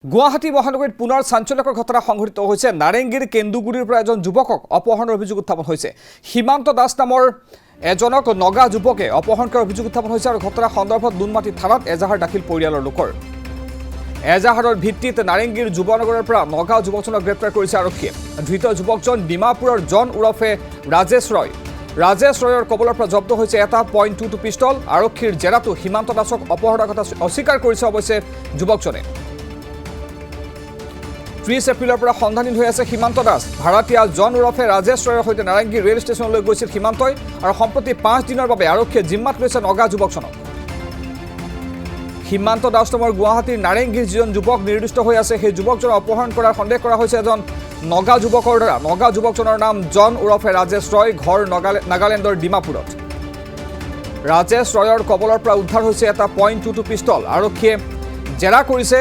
গুৱাহাটী মহানগৰীত পুনৰ চাঞ্চল্যকৰ ঘটনা সংঘটিত হৈছে। নাৰেংগীৰ কেন্দুগুৰিৰ পৰা এজন যুৱকক অপহৰণৰ অভিযোগ উত্থাপন হৈছে। সীমান্ত দাস নামৰ এজনক নগা যুৱকে অপহৰণ কৰাৰ অভিযোগ উত্থাপন হৈছে আৰু ঘটনা সন্দৰ্ভত নুনমাটি থানাত এজাহাৰ দাখিল পৰিয়ালৰ লোকৰ। এজাহাৰৰ ভিত্তিত নাৰেংগীৰ যুৱনগৰৰ পৰা নগা যুৱকজনক গ্ৰেপ্তাৰ কৰিছে আৰক্ষীয়ে। ধৃত যুৱকজন ডিমাপুৰৰ জন ওৰফে ৰাজেশ ৰয়। ৰাজেশ ৰয়ৰ কবলৰ পৰা জব্দ হৈছে এটা .22 পিষ্টল। আৰক্ষীৰ জেৰাটো সীমান্ত দাসক অপহৰণৰ কথা অস্বীকাৰ কৰিছে অৱশ্যে যুৱকজনে। 30 এপ্ৰিলৰ পৰা সন্ধানহীন হৈ আছে সীমান্ত দাস। ভাড়াতীয়া জন ওৰফে ৰাজেশ ৰয়ৰ সৈতে নাৰেংগী ৰেল ষ্টেচনলৈ গৈছিল সীমান্তই আৰু সম্প্ৰতি 5 দিনৰ বাবে আৰক্ষীয়ে জিম্মাত লৈছে নগা যুৱকজনক। সীমান্ত দাস নামৰ গুৱাহাটীৰ নাৰেংগীৰ যিজন যুৱক নিৰ্দিষ্ট হৈ আছে সেই যুৱকজনক অপহৰণ কৰাৰ সন্দেহ কৰা হৈছে এজন নগা যুৱকৰ দ্বাৰা। নগা যুৱকজনৰ নাম জন ওৰফে ৰাজেশ ৰয়, ঘৰ নাগালেণ্ডৰ ডিমাপুৰত। ৰাজেশ ৰয়ৰ কবলৰ পৰা উদ্ধাৰ হৈছে এটা .22 পিষ্টল। আৰক্ষীয়ে জেৰা কৰিছে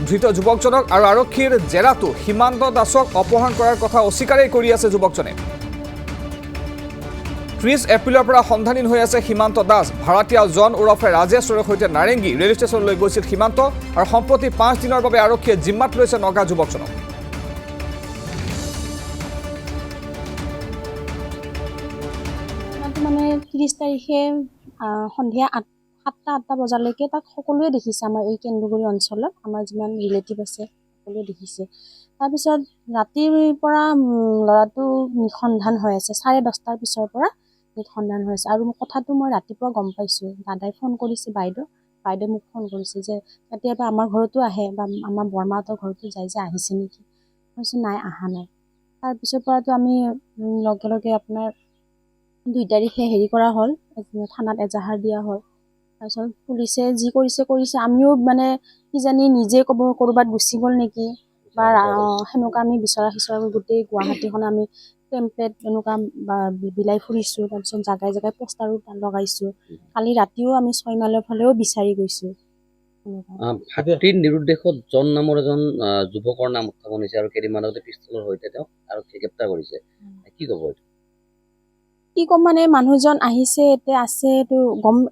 ধৃত যুৱকজনক আৰু আৰক্ষীৰ জেৰাটো সীমান্ত দাসক অপহৰণ কৰাৰ কথা অস্বীকাৰেই কৰি আছে যুৱকজনে। 30 এপ্ৰিলৰ পৰা সন্ধানহীন হৈ আছে সীমান্ত দাস। ভাড়াতীয়া জন ওৰফে ৰাজেশ ৰয়ৰ সৈতে নাৰেংগী ৰেল ষ্টেচনলৈ গৈছিল সীমান্ত আৰু সম্প্ৰতি 5 দিনৰ বাবে আৰক্ষীয়ে জিম্মাত লৈছে নগা যুৱকজনক। মানে 30 তাৰিখে সন্ধিয়া 7-8 বজালৈকে তাক সকলোৱে দেখিছে। আমাৰ এই কেন্দুগুৰি অঞ্চলত আমাৰ যিমান ৰিলেটিভ আছে সকলোৱে দেখিছে। তাৰপিছত ৰাতিৰ পৰা ল'ৰাটো নিসন্ধান হৈ আছে। 10:30টাৰ পিছৰ পৰা নিসন্ধান হৈ আছে আৰু কথাটো মই ৰাতিপুৱা গম পাইছোঁ। দাদাই ফোন কৰিছে, বাইদেউ মোক ফোন কৰিছে যে কেতিয়াবা আমাৰ ঘৰতো আহে বা আমাৰ বৰমাহঁতৰ ঘৰতো যায় যে আহিছে নেকি। মই কৈছোঁ নাই, অহা নাই। তাৰপিছৰ পৰাতো আমি লগে লগে আপোনাৰ 2 তাৰিখে হেৰি কৰা হ'ল, থানাত এজাহাৰ দিয়া হ'ল। তাৰপিছত পুলিচে যি কৰিছে আমিও মানে কিজানি নিজে ক'ৰবাত গুচি গ'ল নেকি বা সেনেকুৱা আমি বিচৰা গোটেই গুৱাহাটীখন আমি টেম্পলেট এনেকুৱা বিলাই ফুৰিছোঁ। তাৰপিছত জাগাই জাগাই পোষ্টাৰো লগাইছোঁ। কালি ৰাতিও আমি 6 মাইলৰ ফালেও বিচাৰি গৈছোঁ। ভাতৃৰ নিৰুদ্দেশত জন নামৰ এজন যুৱকৰ নাম উত্থাপন হৈছে আৰু কেইদিনমান আগতে পিষ্টলৰ সৈতে তেওঁক আৰক্ষীয়ে গ্ৰেপ্তাৰ কৰিছে। কি ক'ব? কি ক'ম মানে মানুহজন আহিছে, এতিয়া আছে, এইটো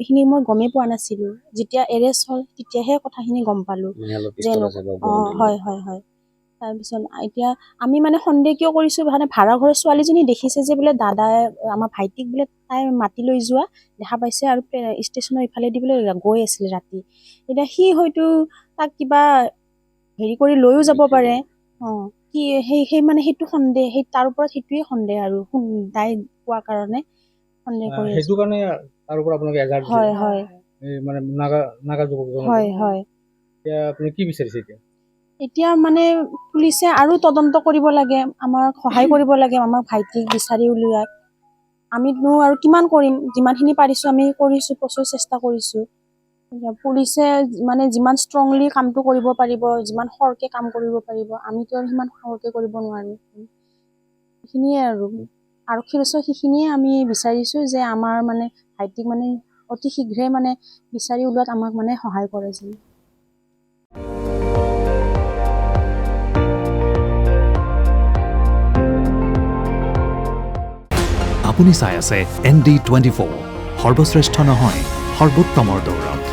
এইখিনি মই গমেই পোৱা নাছিলোঁ। যেতিয়া এৰেষ্ট হ'ল তেতিয়াহে কথাখিনি গম পালোঁ যে হয়। তাৰপিছত এতিয়া আমি মানে সন্দেহ কিয় কৰিছোঁ, মানে ভাড়া ঘৰৰ ছোৱালীজনী দেখিছে যে বোলে দাদাই আমাৰ ভাইটিক বোলে তাই মাতি লৈ যোৱা দেখা পাইছে আৰু ষ্টেচনৰ ইফালেদি বোলে গৈ আছিল ৰাতি। এতিয়া সি হয়তো তাক কিবা হেৰি কৰি লৈও যাব পাৰে। কি সেই মানে সেইটো সন্দেহ, তাৰ ওপৰত সেইটোৱে সন্দেহ আৰু তাই কোৱা কাৰণে সন্দেহ কৰি সেইটো কাৰণে তাৰ ওপৰত আপোনালোকে এজাহাৰ দিছে। হয় মানে নাগা যুৱকজন। হয়। এতিয়া আপুনি কি বিচাৰিছে এতিয়া? এতিয়া মানে পুলিচে আৰু তদন্ত কৰিব লাগে, আমাক সহায় কৰিব লাগে, আমাক ভাইটিক বিচাৰি উলিওৱাত। আমিনো আৰু কিমান কৰিম, যিমানখিনি পাৰিছোঁ আমি কৰিছোঁ, প্ৰচুৰ চেষ্টা কৰিছোঁ। পুলিচে মানে যিমান ষ্ট্ৰংলি কামটো কৰিব পাৰিব, যিমান খৰকৈ কাম কৰিব পাৰিব, আমিতো আৰু সিমান খৰকৈ কৰিব নোৱাৰোঁ। সেইখিনিয়ে আৰু আৰক্ষীৰ ওচৰত সেইখিনিয়ে আমি বিচাৰিছোঁ যে আমাৰ মানে ভাইটিক মানে অতি শীঘ্ৰে মানে বিচাৰি উলিওৱাত আমাক মানে সহায় কৰে যেন। আপুনি চাই আছে ND24, সৰ্বশ্ৰেষ্ঠ নহয় সৰ্বোত্তমৰ দৌৰত।